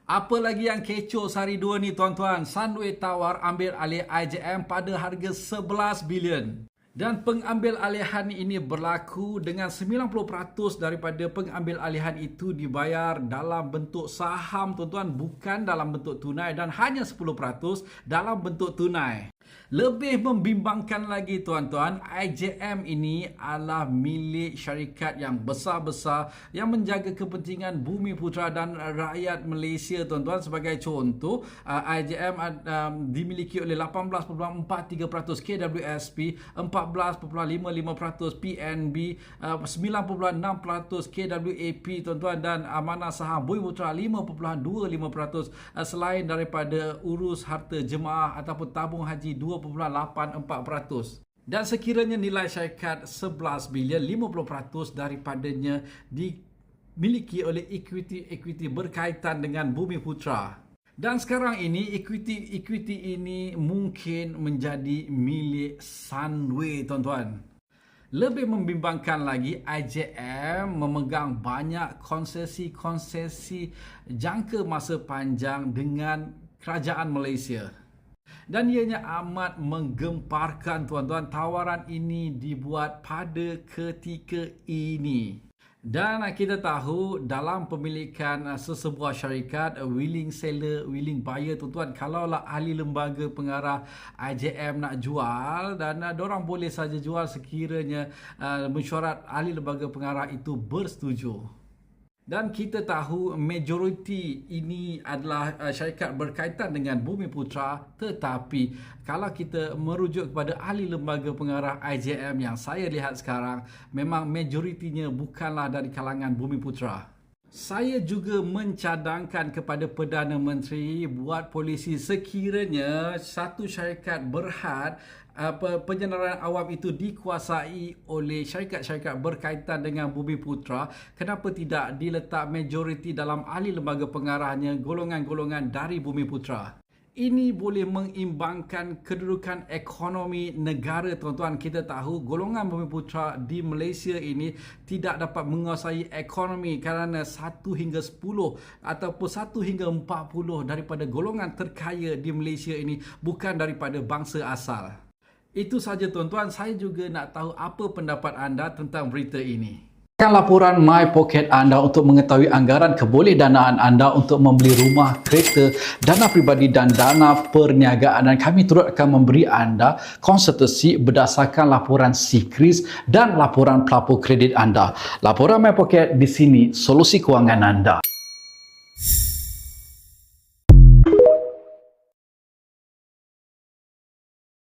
Apa lagi yang kecoh sehari dua ni tuan-tuan? Sunway tawar ambil alih IJM pada harga 11 bilion. Dan pengambil alihan ini berlaku dengan 90% daripada pengambil alihan itu dibayar dalam bentuk saham tuan-tuan, bukan dalam bentuk tunai, dan hanya 10% dalam bentuk tunai. Lebih membimbangkan lagi tuan-tuan, IJM ini adalah milik syarikat yang besar-besar yang menjaga kepentingan Bumiputera dan rakyat Malaysia tuan-tuan. Sebagai contoh, IJM dimiliki oleh 18.43% KWSP, 14.55% PNB, 9.6% KWAP tuan-tuan, dan amanah saham Bumiputera 5.25%, selain daripada urus harta jemaah ataupun tabung haji 2.84%. Dan sekiranya nilai syarikat 11 bilion, 50% daripadanya dimiliki oleh equity berkaitan dengan Bumiputera. Dan sekarang ini equity ini mungkin menjadi milik Sunway tuan-tuan. Lebih membimbangkan lagi, IJM memegang banyak konsesi jangka masa panjang dengan kerajaan Malaysia. Dan ianya amat menggemparkan tuan-tuan. Tawaran ini dibuat pada ketika ini. Dan kita tahu dalam pemilikan sesebuah syarikat, willing seller, willing buyer tuan-tuan. Kalaulah ahli lembaga pengarah IJM nak jual, dan dorang boleh saja jual sekiranya mesyuarat ahli lembaga pengarah itu bersetuju. Dan kita tahu majoriti ini adalah syarikat berkaitan dengan Bumiputera, tetapi kalau kita merujuk kepada ahli lembaga pengarah IJM yang saya lihat sekarang, memang majoritinya bukanlah dari kalangan Bumiputera. Saya juga mencadangkan kepada Perdana Menteri buat polisi sekiranya satu syarikat berhad penyenaran awam itu dikuasai oleh syarikat-syarikat berkaitan dengan Bumiputera, kenapa tidak diletak majoriti dalam ahli lembaga pengarahnya golongan-golongan dari Bumiputera? Ini boleh mengimbangkan kedudukan ekonomi negara tuan-tuan. Kita tahu golongan Bumiputera di Malaysia ini tidak dapat menguasai ekonomi kerana 1 hingga 10 ataupun 1 hingga 40 daripada golongan terkaya di Malaysia ini bukan daripada bangsa asal. Itu saja tuan-tuan, saya juga nak tahu apa pendapat anda tentang berita ini. Laporan My Pocket anda untuk mengetahui anggaran kebolehdanaan anda untuk membeli rumah, kereta, dana pribadi dan dana perniagaan, dan kami turut akan memberi anda konsultasi berdasarkan laporan SeaCris dan laporan pelapor kredit anda. Laporan My Pocket di sini, solusi kewangan anda.